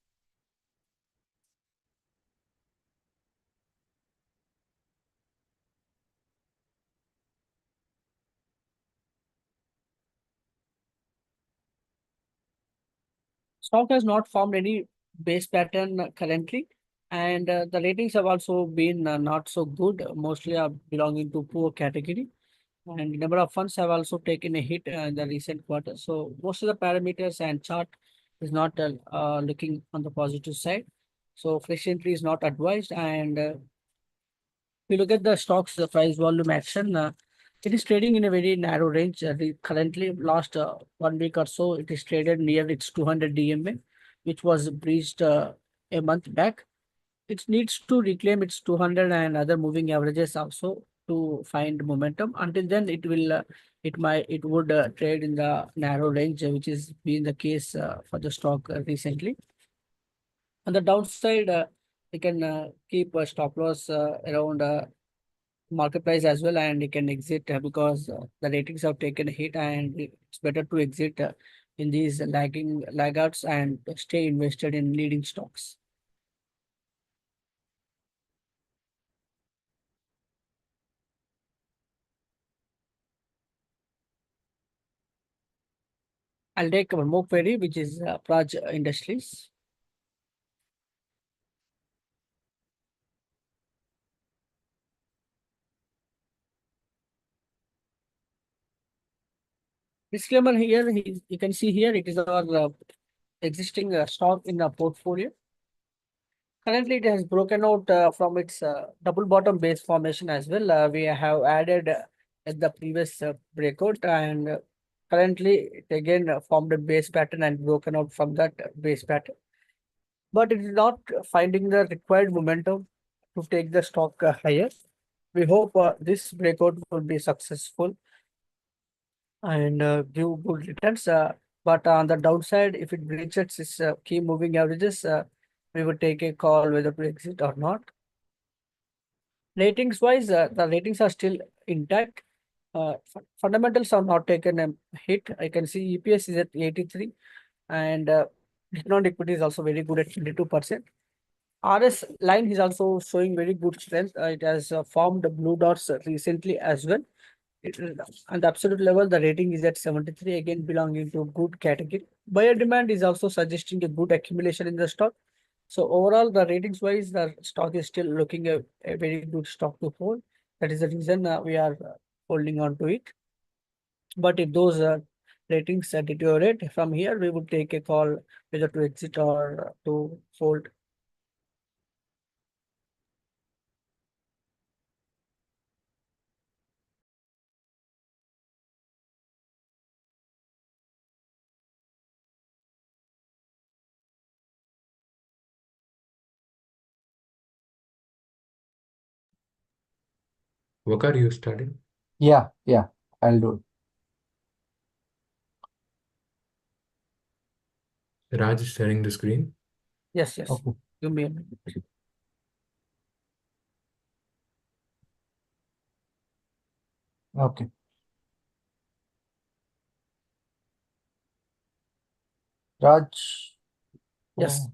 Speaker 3: Stock has not formed any base pattern currently, and the ratings have also been not so good, mostly are belonging to poor category. And the number of funds have also taken a hit in the recent quarter. So most of the parameters and chart is not looking on the positive side. So fresh entry is not advised. And if you look at the stocks, the price volume action, it is trading in a very narrow range. Currently, last 1 week or so, it is traded near its 200 DMA, which was breached a month back. It needs to reclaim its 200 and other moving averages also to find momentum. Until then, it would trade in the narrow range, which is been the case for the stock recently. On the downside, you can keep a stop loss around market price as well, and you can exit because the ratings have taken a hit, and it's better to exit in these lagging laggards and stay invested in leading stocks. I'll take one more query, which is Praj Industries. Disclaimer here, you can see here, it is our existing stock in the portfolio. Currently, it has broken out from its double bottom base formation as well. We have added at the previous breakout, and currently it again formed a base pattern and broken out from that base pattern. But it is not finding the required momentum to take the stock higher. We hope this breakout will be successful and give good returns. But on the downside, if it breaches its key moving averages, we would take a call whether to exit or not. Ratings wise, the ratings are still intact. Fundamentals have not taken a hit. I can see EPS is at 83, and return on equity is also very good at 22%. RS line is also showing very good strength. It has formed blue dots recently as well. On the absolute level, the rating is at 73, again belonging to good category. Buyer demand is also suggesting a good accumulation in the stock. So overall, the ratings wise, the stock is still looking a very good stock to hold. That is the reason we are holding on to it. But if those ratings deteriorate from here, we would take a call whether to exit or to hold.
Speaker 1: What are you studying?
Speaker 2: Yeah, I'll do
Speaker 1: Raj is sharing the screen.
Speaker 3: Yes,
Speaker 2: it.
Speaker 3: yes.
Speaker 2: Okay.
Speaker 3: Give me a minute.
Speaker 2: Okay. Raj,
Speaker 3: Yes.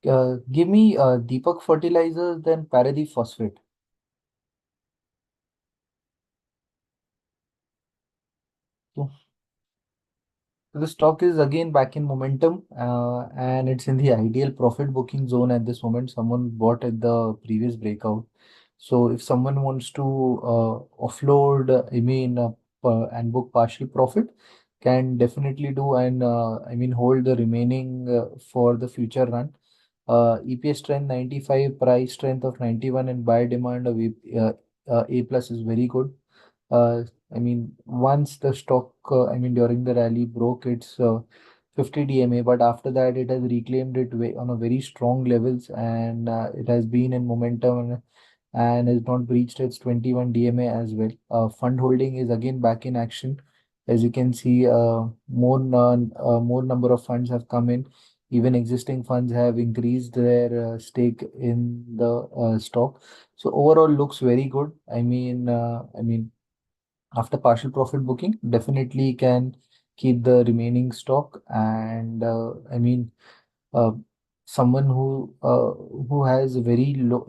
Speaker 2: oh, give me Deepak fertilizers, then Paradeep phosphate. So the stock is again back in momentum, and it's in the ideal profit booking zone at this moment. Someone bought at the previous breakout. So if someone wants to offload, and book partial profit, can definitely do, and hold the remaining for the future run. EPS strength 95, price strength of 91, and buy demand of A plus is very good. uh, once the stock, during the rally broke its 50 DMA, but after that it has reclaimed it on a very strong levels, and it has been in momentum and has not breached its 21 DMA as well. Fund holding is again back in action. As you can see, more number of funds have come in. Even existing funds have increased their stake in the stock. So overall, looks very good. I mean, after partial profit booking, definitely can keep the remaining stock. And uh, someone who has a very low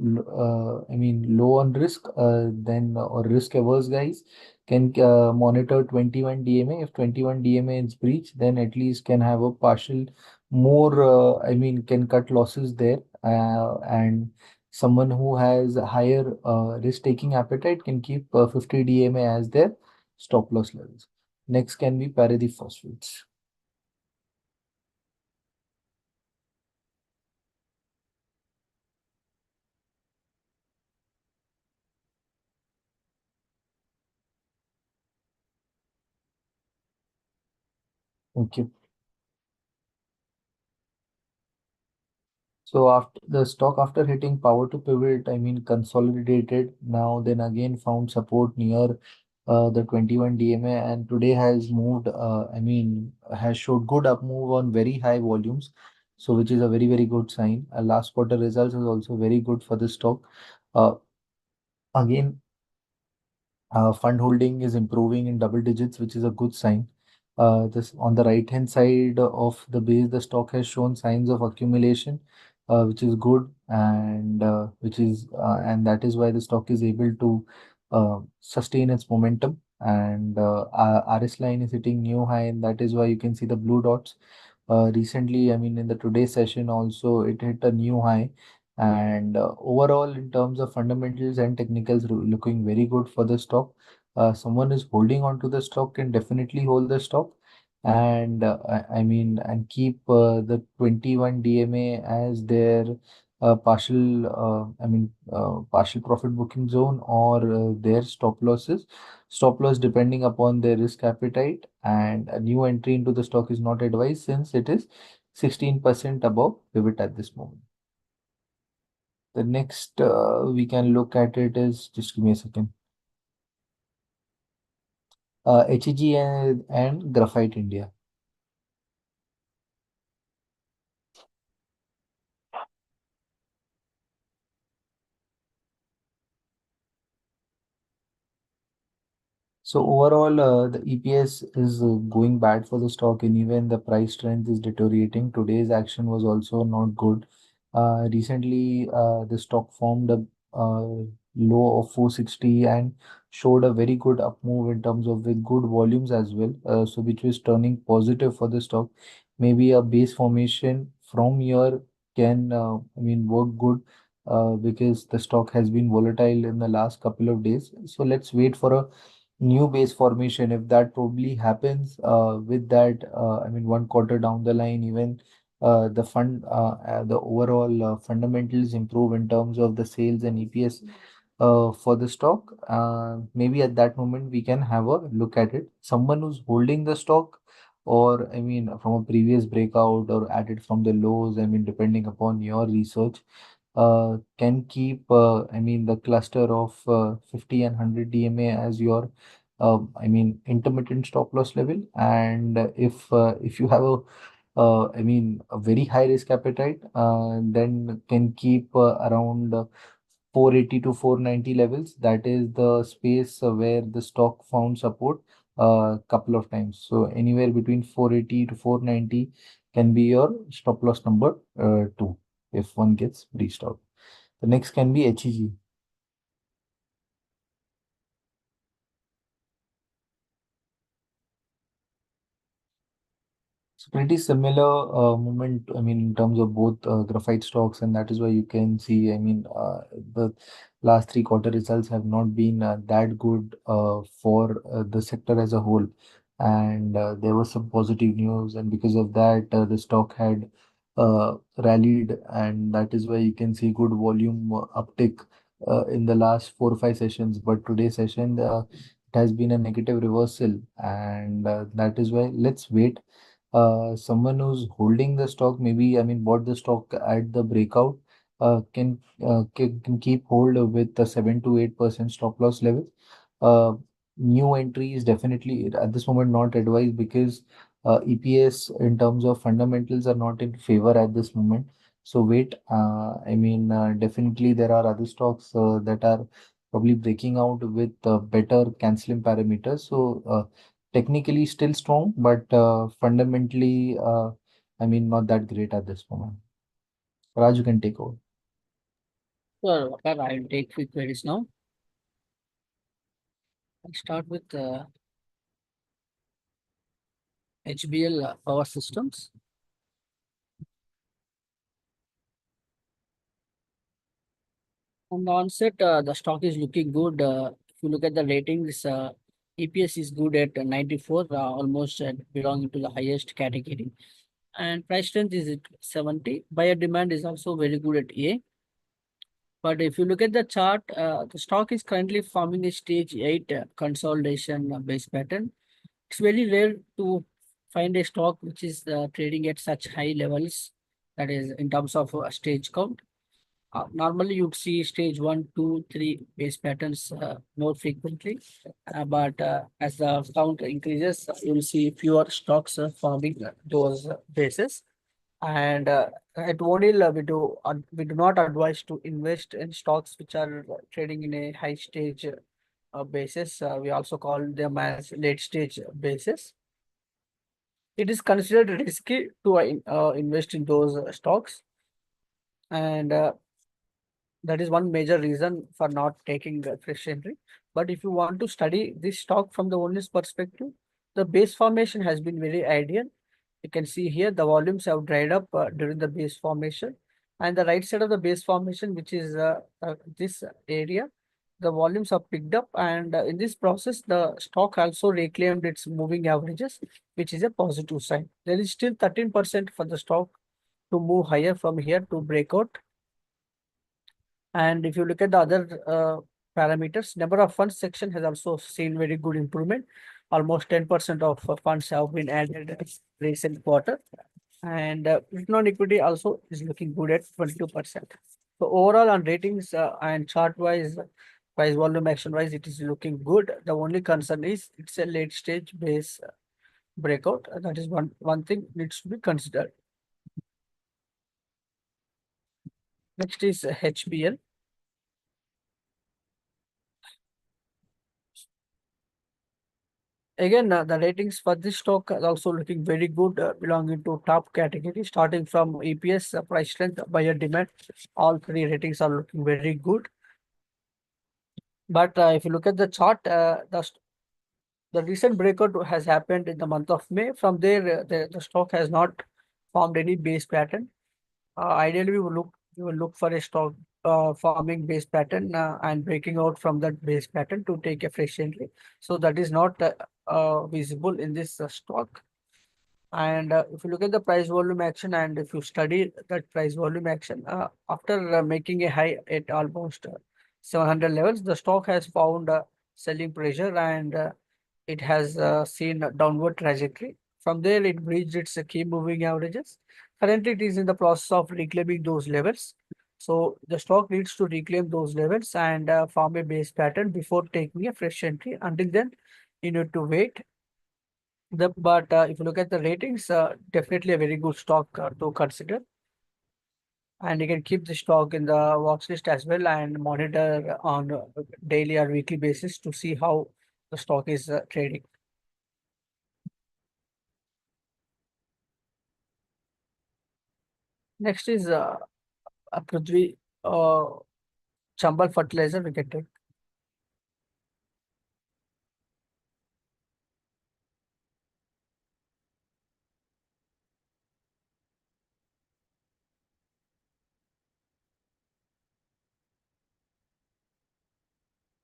Speaker 2: on risk, then or risk averse guys can monitor 21 DMA. If 21 DMA is breached, then at least can have a partial more. Can cut losses there, and someone who has a higher risk taking appetite can keep 50 DMA as their stop loss levels. Next can be Paradeep Phosphates. Okay. So after the stock, after hitting power to pivot, consolidated now, then again found support near the 21 DMA, and today has moved, has showed good up move on very high volumes. So which is a very, very good sign. Last quarter results is also very good for the stock. Uh, Again, fund holding is improving in double digits, which is a good sign. This on the right hand side of the base, the stock has shown signs of accumulation, which is good, and and that is why the stock is able to sustain its momentum. And RS line is hitting new high, and that is why you can see the blue dots. Recently, in the today's session also, it hit a new high. And overall, in terms of fundamentals and technicals, looking very good for the stock. Someone is holding on to the stock can definitely hold the stock, and and keep the 21 DMA as their partial profit booking zone, or their stop losses. Stop loss depending upon their risk appetite, and a new entry into the stock is not advised since it is 16% above pivot at this moment. The next we can look at it is, just give me a second. HEG and Graphite India. So overall, the EPS is going bad for the stock, and even the price strength is deteriorating. Today's action was also not good. Recently, the stock formed a low of 460 and showed a very good up move in terms of with good volumes as well. So which was turning positive for the stock. Maybe a base formation from here can work good, because the stock has been volatile in the last couple of days. So let's wait for a new base formation. If that probably happens, with that, 1 quarter down the line, even the overall fundamentals improve in terms of the sales and EPS for the stock. Maybe at that moment we can have a look at it. Someone who's holding the stock, or from a previous breakout or added from the lows, depending upon your research, can keep the cluster of 50 and 100 DMA as your intermittent stop loss level. And if you have a very high risk appetite, then can keep around 480 to 490 levels. That is the space where the stock found support a couple of times. So anywhere between 480 to 490 can be your stop loss number 2 if one gets breached out. The next can be HEG. So pretty similar movement, in terms of both graphite stocks, and that is why you can see, the last 3 quarter results have not been that good for the sector as a whole. And there was some positive news, and because of that, the stock had rallied, and that is why you can see good volume uptick in the last 4 or 5 sessions. But today's session, it has been a negative reversal, and that is why let's wait. someone who's holding the stock, maybe, I mean, bought the stock at the breakout, can keep hold with the 7 to 8% stop loss level. Uh, New entry is definitely at this moment not advised because EPS in terms of fundamentals are not in favor at this moment. So wait, definitely there are other stocks that are probably breaking out with better canceling parameters. So technically still strong, but fundamentally, not that great at this moment. Raj, you can take over.
Speaker 3: Sure, Waqar, I will take quick queries now. I'll start with HBL Power Systems. On the onset, the stock is looking good. If you look at the ratings, EPS is good at 94, almost belonging to the highest category. And price strength is at 70. Buyer demand is also very good at A. But if you look at the chart, the stock is currently forming a stage 8 consolidation base pattern. It's very rare to find a stock which is trading at such high levels, that is in terms of stage count. Normally, you'd see stage 1, 2, 3 base patterns more frequently. But as the count increases, you'll see fewer stocks forming those bases. And at Vodil, we do not advise to invest in stocks which are trading in a high stage basis. We also call them as late stage basis. It is considered risky to invest in those stocks, and that is one major reason for not taking the fresh entry. But if you want to study this stock from the owner's perspective, the base formation has been very ideal. You can see here the volumes have dried up during the base formation, and the right side of the base formation, which is this area, the volumes are picked up, and in this process, the stock also reclaimed its moving averages, which is a positive sign. There is still 13% for the stock to move higher from here to break out. And if you look at the other parameters, number of funds section has also seen very good improvement. Almost 10% of funds have been added in recent quarter. And return on equity also is looking good at 22%. So overall on ratings and chart wise, price volume action wise, it is looking good. The only concern is it's a late stage base breakout. That is one thing needs to be considered. Next is HBL. Again, the ratings for this stock are also looking very good, belonging to top category, starting from EPS, price strength, buyer demand. All three ratings are looking very good. But if you look at the chart, the recent breakout has happened in the month of May. From there, the stock has not formed any base pattern. Ideally, we will look for a stock forming base pattern and breaking out from that base pattern to take a fresh entry. So that is not visible in this stock. And if you look at the price volume action, and if you study that price volume action, after making a high at almost 700 levels, the stock has found selling pressure, and it has seen a downward trajectory. From there, it breached its key moving averages. Currently, it is in the process of reclaiming those levels. So the stock needs to reclaim those levels and form a base pattern before taking a fresh entry. Until then, you need to wait. But if you look at the ratings, definitely a very good stock to consider. And you can keep the stock in the watch list as well and monitor on daily or weekly basis to see how the stock is trading. Next is Prithvi Chambal fertilizer. We can take.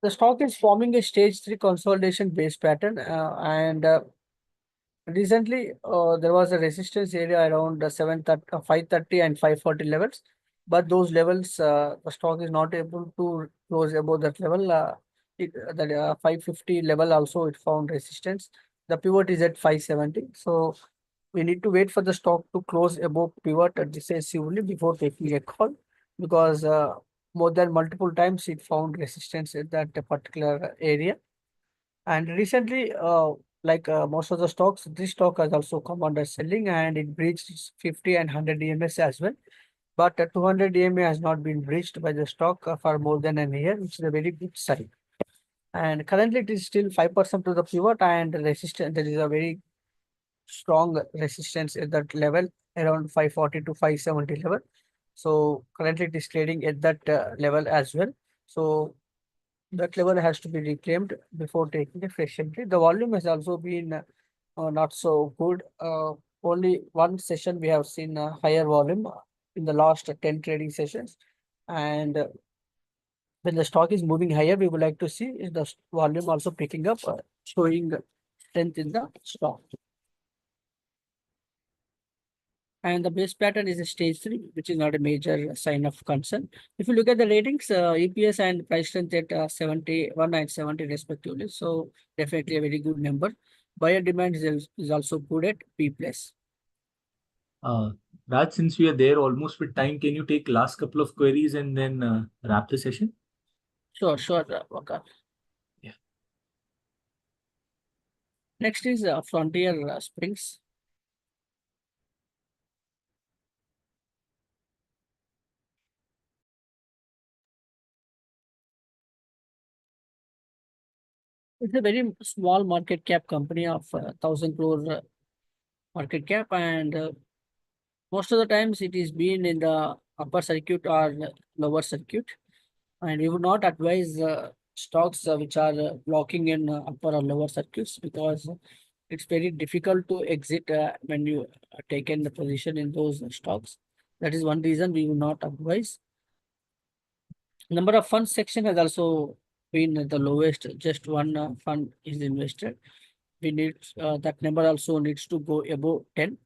Speaker 3: The stock is forming a stage 3 consolidation base pattern, and recently there was a resistance area around 530 and 540 levels, but those levels the stock is not able to close above that level. That 550 level also it found resistance. The pivot is at 570. So we need to wait for the stock to close above pivot decisively before taking a call, because more than multiple times it found resistance in that particular area. And recently, most of the stocks, this stock has also come under selling and it breached 50 and 100 EMS as well. But 200 EMA has not been breached by the stock for more than a year, which is a very good sign. And currently it is still 5% to the pivot and resistance. There is a very strong resistance at that level around 540 to 570 level. So currently it is trading at that level as well. So that level has to be reclaimed before taking a fresh entry. The volume has also been not so good. Only one session we have seen a higher volume in the last 10 trading sessions. And when the stock is moving higher, we would like to see is the volume also picking up, showing strength in the stock. And the base pattern is a stage 3, which is not a major sign of concern. If you look at the ratings, EPS and price strength at 71 and 70 respectively. So definitely a very good number. Buyer demand is also good at P plus.
Speaker 2: Raj, since we are there almost with time, can you take last couple of queries and then wrap the session?
Speaker 3: Sure, Waqar.
Speaker 2: Yeah.
Speaker 3: Next is Frontier Springs. It's a very small market cap company of 1,000 crore market cap, and most of the times it is been in the upper circuit or lower circuit. And we would not advise stocks which are blocking in upper or lower circuits, because it's very difficult to exit when you taken the position in those stocks. That is one reason we would not advise. Number of funds section has also been the lowest. Just one fund is invested. We need that number also needs to go above 10.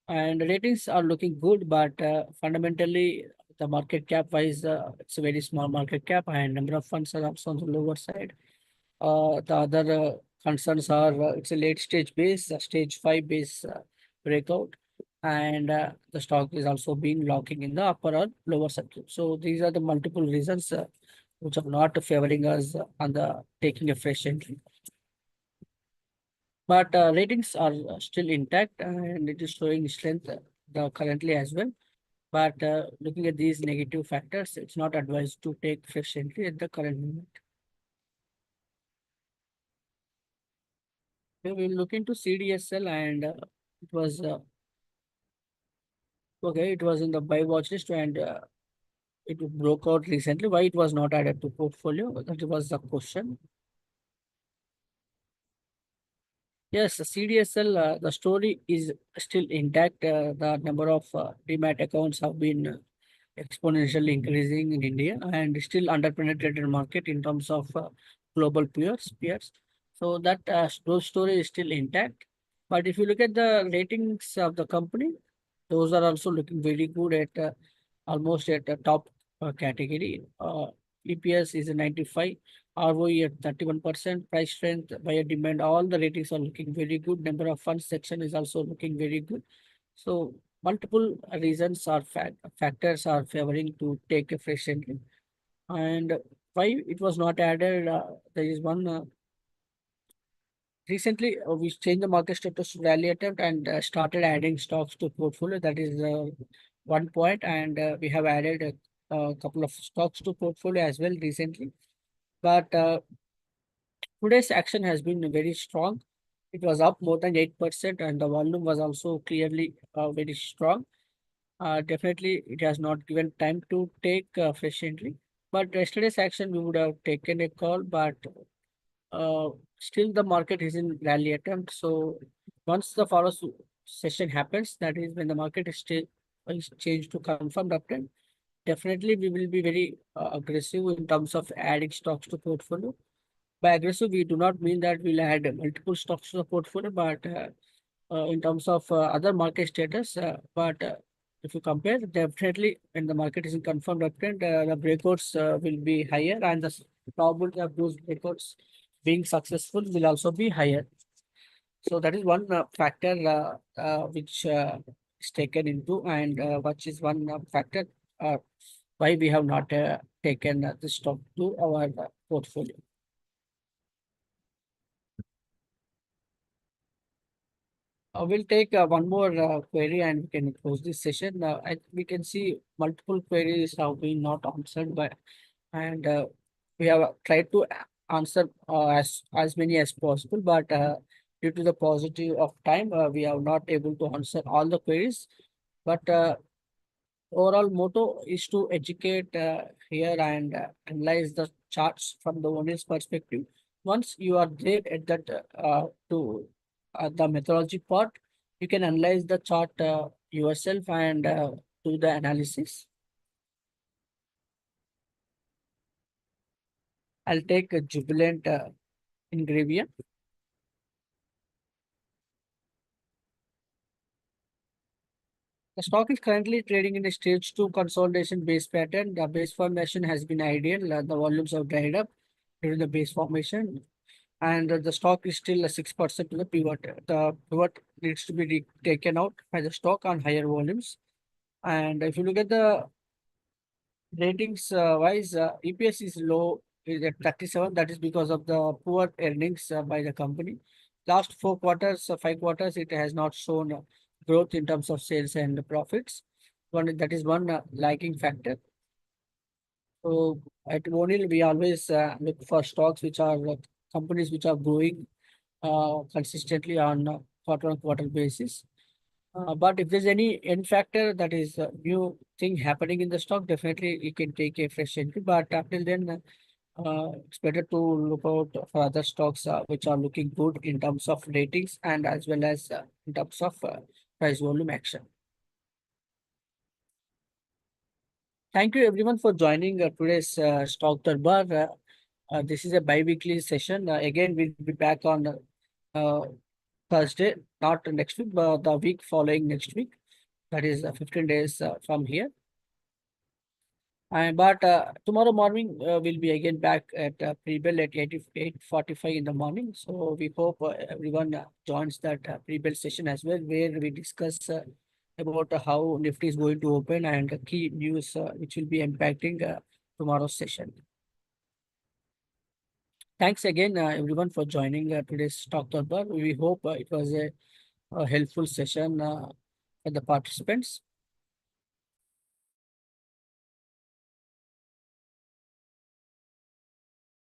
Speaker 3: And ratings are looking good, but fundamentally the market cap wise, it's a very small market cap and number of funds are also on the lower side. The other concerns are it's a late stage base, stage 5 base breakout, and the stock is also being locking in the upper or lower circuit. So these are the multiple reasons which are not favoring us on the taking a fresh entry. But ratings are still intact and it is showing strength currently as well. But looking at these negative factors, it's not advised to take fresh entry at the current moment. We will look into CDSL, and it was okay. It was in the buy watch list, and it broke out recently. Why it was not added to portfolio? That was the question. Yes, the CDSL, the story is still intact. The number of demat accounts have been exponentially increasing in India and still underpenetrated market in terms of global peers. So that those story is still intact. But if you look at the ratings of the company, those are also looking very good at almost at the top category. EPS is a 95, ROE at 31%, price strength, buyer demand, all the ratings are looking very good. Number of funds section is also looking very good. So multiple reasons or factors are favoring to take a fresh entry. And why it was not added, there is one recently we changed the market status to rally attempt and started adding stocks to portfolio. That is one point, and we have added a couple of stocks to portfolio as well recently. But today's action has been very strong. It was up more than 8%, and the volume was also clearly very strong. Definitely, it has not given time to take fresh entry. But yesterday's action, we would have taken a call, but still the market is in rally attempt. So once the follow session happens, that is when the market is changed to confirmed uptrend, definitely we will be very aggressive in terms of adding stocks to portfolio. By aggressive, we do not mean that we'll add multiple stocks to the portfolio, but in terms of other market status. But if you compare, definitely when the market is in confirmed uptrend, the breakouts will be higher, and the probability of those breakouts being successful will also be higher. So that is one factor which is taken into, and which is one factor why we have not taken the stock to our portfolio. We'll take one more query and we can close this session. We can see multiple queries have been not answered by, and we have tried to answer as many as possible, but due to the paucity of time, we are not able to answer all the queries. But overall motto is to educate here and analyze the charts from the owner's perspective. Once you are there at that to the methodology part, you can analyze the chart yourself and do the analysis. I'll take a Jubilant ingredient. The stock is currently trading in a stage 2 consolidation base pattern. The base formation has been ideal. The volumes have dried up during the base formation, and the stock is still a 6% to the pivot. The pivot needs to be taken out by the stock on higher volumes. And if you look at the ratings wise, EPS is low, is at 37. That is because of the poor earnings by the company. Last 4 quarters, 5 quarters, it has not shown growth in terms of sales and profits. That is one lagging factor. So at Monil, we always look for stocks which are companies which are growing consistently on quarter-on-quarter basis. But if there's any end factor that is a new thing happening in the stock, definitely you can take a fresh entry. But until then, it's better to look out for other stocks which are looking good in terms of ratings and as well as in terms of price volume action. Thank you everyone for joining today's Stock Durbar. This is a bi-weekly session. Again, we'll be back on uh, Thursday, not next week, but the week following next week. That is 15 days from here. But tomorrow morning we'll be again back at pre-bell at 8:45 in the morning. So we hope everyone joins that pre-bell session as well, where we discuss about how Nifty is going to open and key news which will be impacting tomorrow's session. Thanks again, everyone, for joining today's Stock Durbar. We hope it was a helpful session for the participants.